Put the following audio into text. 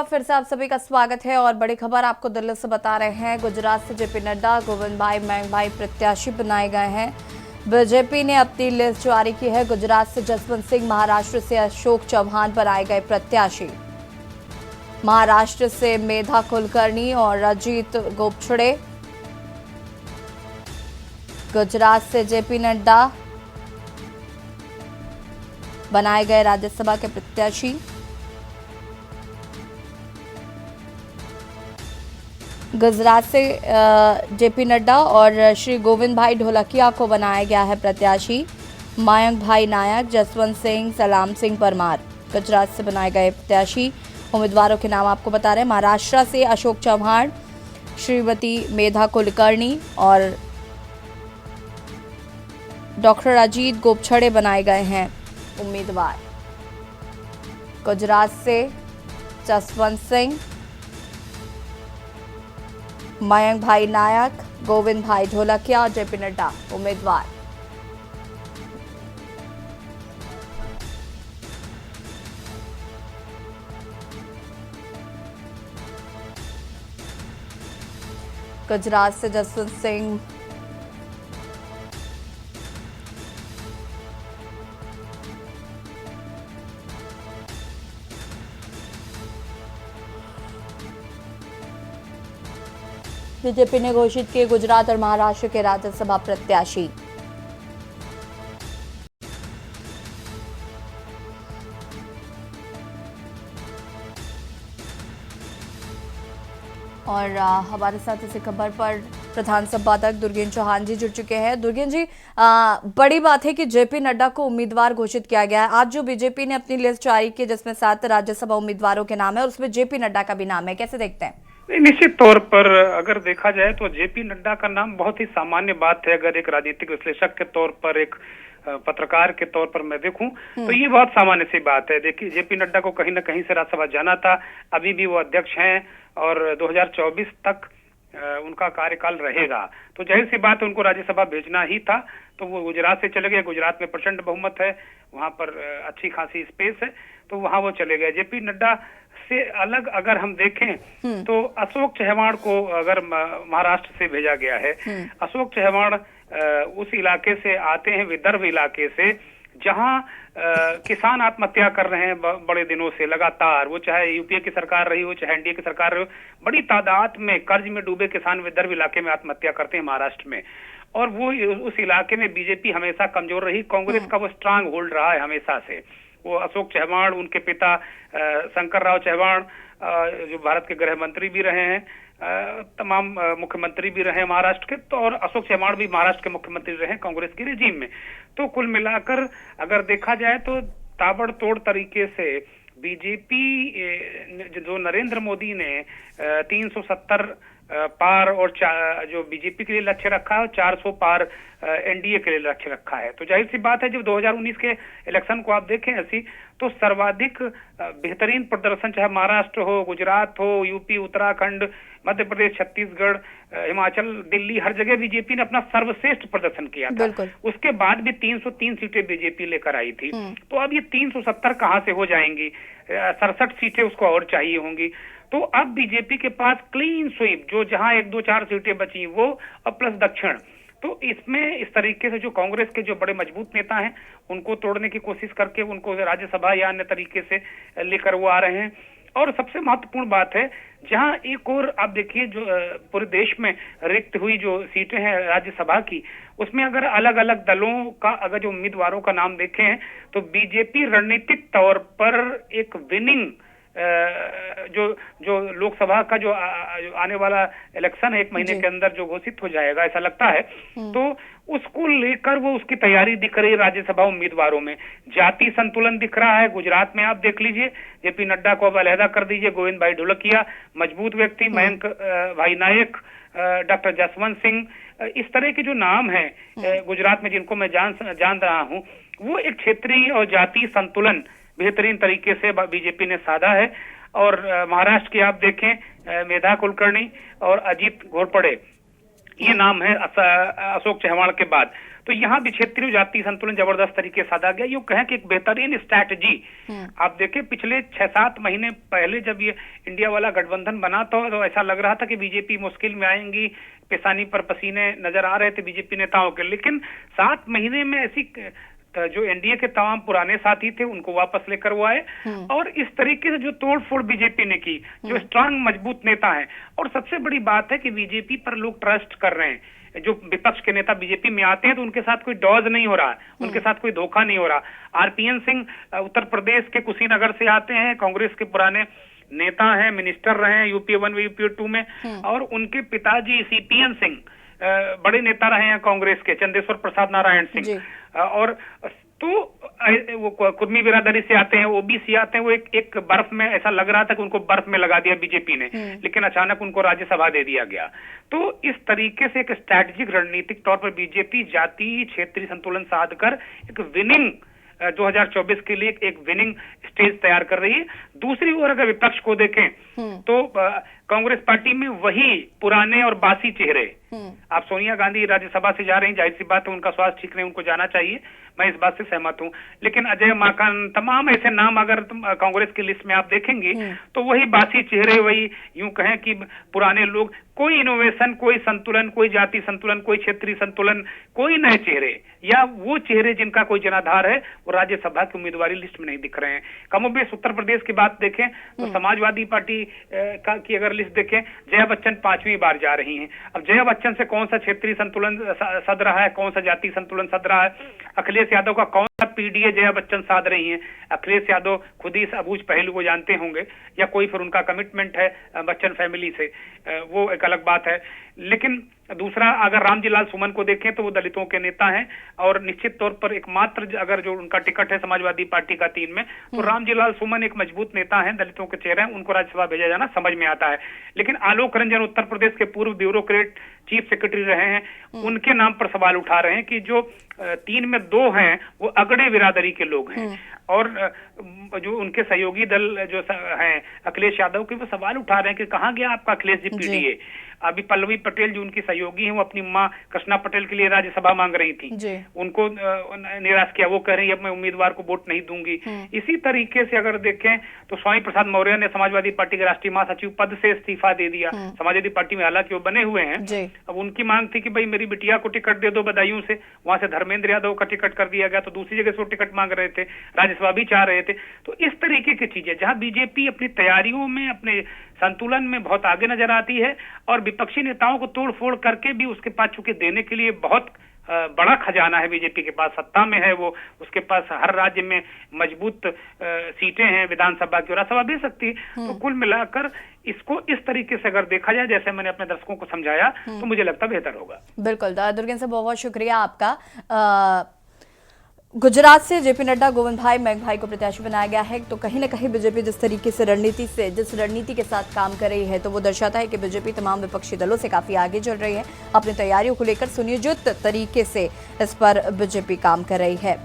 फिर से आप सभी का स्वागत है और बड़ी खबर आपको दिल्ली से बता रहे हैं। गुजरात से जेपी नड्डा, गोविंद भाई, मयंक भाई प्रत्याशी बनाए गए हैं। बीजेपी ने अपनी लिस्ट जारी की है। गुजरात से जसवंत सिंह, महाराष्ट्र से अशोक चौहान बनाए गए प्रत्याशी। महाराष्ट्र से मेधा कुलकर्णी और अजीत गोपछड़े। गुजरात से जेपी नड्डा बनाए गए राज्यसभा के प्रत्याशी। गुजरात से जेपी नड्डा और श्री गोविंद भाई ढोलकिया को बनाया गया है प्रत्याशी। मयंक भाई नायक, जसवंत सिंह, सलाम सिंह परमार गुजरात से बनाए गए प्रत्याशी। उम्मीदवारों के नाम आपको बता रहे हैं। महाराष्ट्र से अशोक चौहान, श्रीमती मेधा कुलकर्णी और डॉक्टर अजीत गोपछड़े बनाए गए हैं उम्मीदवार। गुजरात से जसवंत सिंह, मयंक भाई नायक, गोविंद भाई ढोलकिया और जेपी नड्डा उम्मीदवार। गुजरात से जसवंत सिंह, बीजेपी ने घोषित किए गुजरात और महाराष्ट्र के राज्यसभा प्रत्याशी। और हमारे साथ इसी खबर पर प्रधान संपादक दुर्गेन चौहान जी जुड़ चुके हैं। दुर्गेन जी, बड़ी बात है कि जेपी नड्डा को उम्मीदवार घोषित किया गया है। आज जो बीजेपी ने अपनी लिस्ट जारी की जिसमें 7 राज्यसभा उम्मीदवारों के नाम है और उसमें जेपी नड्डा का भी नाम है, कैसे देखते हैं? निश्चित तौर पर अगर देखा जाए तो जेपी नड्डा का नाम बहुत ही सामान्य बात है। अगर एक राजनीतिक विश्लेषक के तौर पर, एक पत्रकार के तौर पर मैं देखूं तो ये बहुत सामान्य सी बात है। देखिए, जेपी नड्डा को कहीं ना कहीं से राज्यसभा जाना था, अभी भी वो अध्यक्ष हैं और 2024 तक उनका कार्यकाल रहेगा, तो जाहिर सी बात है उनको राज्यसभा भेजना ही था। तो वो गुजरात से चले गए। गुजरात में प्रचंड बहुमत है, वहां पर अच्छी खासी स्पेस है, तो वहां वो चले गए। जेपी नड्डा से अलग अगर हम देखें तो अशोक चौहान को अगर महाराष्ट्र से भेजा गया है। अशोक चौहान उस इलाके से आते हैं, विदर्भ इलाके से, जहां किसान आत्महत्या कर रहे हैं बड़े दिनों से लगातार। वो चाहे यूपीए की सरकार रही हो, चाहे एनडीए की सरकार रही हो, बड़ी तादाद में कर्ज में डूबे किसान विदर्भ इलाके में आत्महत्या करते हैं महाराष्ट्र में। और वो उस इलाके में बीजेपी हमेशा कमजोर रही, कांग्रेस का वो स्ट्रांग होल्ड रहा है हमेशा से। वो अशोक चौहान, उनके पिता शंकर राव चौहान जो भारत के गृह मंत्री भी रहे हैं, तमाम मुख्यमंत्री भी रहे महाराष्ट्र के, तो और अशोक चौहान भी महाराष्ट्र के मुख्यमंत्री रहे कांग्रेस की रिजीम में। तो कुल मिलाकर अगर देखा जाए तो ताबड़तोड़ तरीके से बीजेपी जो नरेंद्र मोदी ने 370 पार और जो बीजेपी के लिए लक्ष्य रखा है, 400 पार एनडीए के लिए लक्ष्य रखा है। तो जाहिर सी बात है जब 2019 के इलेक्शन को आप देखें ऐसी, तो सर्वाधिक बेहतरीन प्रदर्शन चाहे महाराष्ट्र हो, गुजरात हो, यूपी, उत्तराखंड, मध्य प्रदेश, छत्तीसगढ़, हिमाचल, दिल्ली, हर जगह बीजेपी ने अपना सर्वश्रेष्ठ प्रदर्शन किया था। उसके बाद भी 303 सीटें बीजेपी लेकर आई थी। तो अब ये 370 कहां से हो जाएंगी? 67 सीटें उसको और चाहिए होंगी। तो अब बीजेपी के पास क्लीन स्वीप, जो जहां 1, 2, 4 सीटें बची वो, और प्लस दक्षिण। तो इसमें इस तरीके से जो कांग्रेस के जो बड़े मजबूत नेता हैं उनको तोड़ने की कोशिश करके उनको राज्यसभा या अन्य तरीके से लेकर वो आ रहे हैं। और सबसे महत्वपूर्ण बात है, जहां एक और आप देखिए जो पूरे देश में रिक्त हुई जो सीटें हैं राज्यसभा की, उसमें अगर अलग अलग दलों का अगर जो उम्मीदवारों का नाम देखें तो बीजेपी रणनीतिक तौर पर एक विनिंग जो लोकसभा का जो आने वाला इलेक्शन है 1 महीने के अंदर जो घोषित हो जाएगा ऐसा लगता है, तो उसको लेकर वो उसकी तैयारी दिख रही है राज्यसभा उम्मीदवारों में। जाति संतुलन दिख रहा है। गुजरात में आप देख लीजिए, जेपी नड्डा को अब अलहदा कर दीजिए, गोविंद भाई ढोलकिया मजबूत व्यक्ति, मयंक भाई नायक, डॉक्टर जसवंत सिंह, इस तरह के जो नाम है गुजरात में जिनको मैं जान रहा हूँ, वो एक क्षेत्रीय और जाति संतुलन बेहतरीन तरीके से बीजेपी ने साधा है। और महाराष्ट्र की आप देखें मेधा कुलकर्णी और अजीत घोरपड़े, ये नाम है अशोक चव्हाण के बाद। तो यहाँ भी क्षेत्रीय जाति संतुलन जबरदस्त तरीके से साधा गया। यूं कहें कि एक बेहतरीन स्ट्रैटेजी आप देखें, पिछले 6-7 महीने पहले जब ये इंडिया वाला गठबंधन बना तो ऐसा लग रहा था कि बीजेपी मुश्किल में आएंगी, पेशानी पर पसीने नजर आ रहे थे बीजेपी नेताओं के। लेकिन 7 महीने में ऐसी जो एनडीए के तमाम पुराने साथी थे उनको वापस लेकर वो आए, और इस तरीके से जो तोड़फोड़ बीजेपी ने की, जो स्ट्रांग मजबूत नेता है। और सबसे बड़ी बात है कि बीजेपी पर लोग ट्रस्ट कर रहे हैं। जो विपक्ष के नेता बीजेपी में आते हैं तो उनके साथ कोई डॉज नहीं हो रहा, उनके साथ कोई धोखा नहीं हो रहा। आरपीएन सिंह उत्तर प्रदेश के कुशीनगर से आते हैं, कांग्रेस के पुराने नेता हैं, मिनिस्टर रहे हैं यूपी 1 यूपी 2 में, और उनके पिताजी सीपीएन सिंह बड़े नेता रहे हैं कांग्रेस के, चंदेश्वर प्रसाद नारायण सिंह। और तो वो कुर्मी बिरादरी से आते हैं, ओबीसी आते हैं। वो एक बर्फ में ऐसा लग रहा था कि उनको बर्फ में लगा दिया बीजेपी ने, लेकिन अचानक उनको राज्यसभा दे दिया गया। तो इस तरीके से एक स्ट्रैटेजिक रणनीतिक तौर पर बीजेपी जातीय क्षेत्रीय संतुलन साध कर एक विनिंग 2024 के लिए एक विनिंग स्टेज तैयार कर रही है। दूसरी ओर अगर विपक्ष को देखें तो कांग्रेस पार्टी में वही पुराने और बासी चेहरे। आप सोनिया गांधी राज्यसभा से जा रही हैं, जाहिर सी बात है उनका स्वास्थ्य ठीक नहीं, उनको जाना चाहिए, मैं इस बात से सहमत हूं। लेकिन अजय माकन, तमाम ऐसे नाम अगर कांग्रेस की लिस्ट में आप देखेंगे तो वही बासी चेहरे, वही यूं कहें कि पुराने लोग। कोई इनोवेशन, कोई संतुलन, कोई जाति संतुलन, कोई क्षेत्रीय संतुलन, कोई नए चेहरे, या वो चेहरे जिनका कोई जनाधार है वो राज्यसभा की उम्मीदवारी लिस्ट में नहीं दिख रहे हैं। कमोबेश उत्तर प्रदेश की बात देखें तो समाजवादी पार्टी की अगर लिस्ट देखें, जया बच्चन 5वीं बार जा रही हैं। अब जया बच्चन से कौन सा क्षेत्रीय संतुलन सद रहा है, कौन सा जाति संतुलन सद रहा है? अखिलेश यादव का कौन सा पीडीए जया बच्चन साध रही हैं? अखिलेश यादव खुद ही इस अबूझ पहलू को जानते होंगे, या कोई फिर उनका कमिटमेंट है बच्चन फैमिली से, वो एक अलग बात है। लेकिन दूसरा, अगर रामजी लाल सुमन को देखें तो वो दलितों के नेता हैं, और निश्चित तौर पर एकमात्र अगर जो उनका टिकट है समाजवादी पार्टी का 3 में, तो रामजी लाल सुमन एक मजबूत नेता हैं, दलितों के चेहरे हैं, उनको राज्यसभा भेजा जाना समझ में आता है। लेकिन आलोक रंजन उत्तर प्रदेश के पूर्व ब्यूरोक्रेट चीफ सेक्रेटरी रहे हैं, उनके नाम पर सवाल उठा रहे हैं कि जो 3 में 2 हैं वो अगड़े बिरादरी के लोग हैं, और जो उनके सहयोगी दल जो हैं अखिलेश यादव के, वो सवाल उठा रहे हैं कि कहाँ गया आपका अखिलेश जी पीडीए। अभी पल्लवी पटेल जो उनकी सहयोगी हैं, वो अपनी मां कृष्णा पटेल के लिए राज्यसभा मांग रही थी, उनको निराश किया, वो कह रही है अब मैं उम्मीदवार को वोट नहीं दूंगी। इसी तरीके से अगर देखें तो स्वामी प्रसाद मौर्य ने समाजवादी पार्टी के राष्ट्रीय महासचिव पद से इस्तीफा दे दिया। समाजवादी पार्टी में हालांकि वो बने हुए हैं, अब उनकी मांग थी कि भाई मेरी बिटिया को टिकट दे दो बदायूं से, वहां से धर्मेंद्र यादव का टिकट कर दिया गया, तो दूसरी जगह से वो टिकट मांग रहे थे, राज्यसभा भी चाह रहे थे। तो इस तरीके की चीजें, जहां बीजेपी अपनी तैयारियों में, अपने संतुलन में बहुत आगे नजर आती है, और विपक्षी नेताओं को तोड़ फोड़ करके भी उसके पास चूंकि देने के लिए बहुत बड़ा खजाना है बीजेपी के पास, सत्ता में है वो, उसके पास हर राज्य में मजबूत सीटें हैं, विधानसभा की और राज्यसभा भी सकती है। तो कुल मिलाकर इसको इस तरीके से अगर देखा जाए, जैसे मैंने अपने दर्शकों को समझाया, तो मुझे लगता बेहतर होगा। बिल्कुल दुर्गेन से बहुत शुक्रिया आपका। गुजरात से जेपी नड्डा, गोविंद भाई, मेघ भाई को प्रत्याशी बनाया गया है। तो कहीं ना कहीं बीजेपी जिस तरीके से जिस रणनीति के साथ काम कर रही है, तो वो दर्शाता है कि बीजेपी तमाम विपक्षी दलों से काफी आगे चल रही है। अपनी तैयारियों को लेकर सुनियोजित तरीके से इस पर बीजेपी काम कर रही है।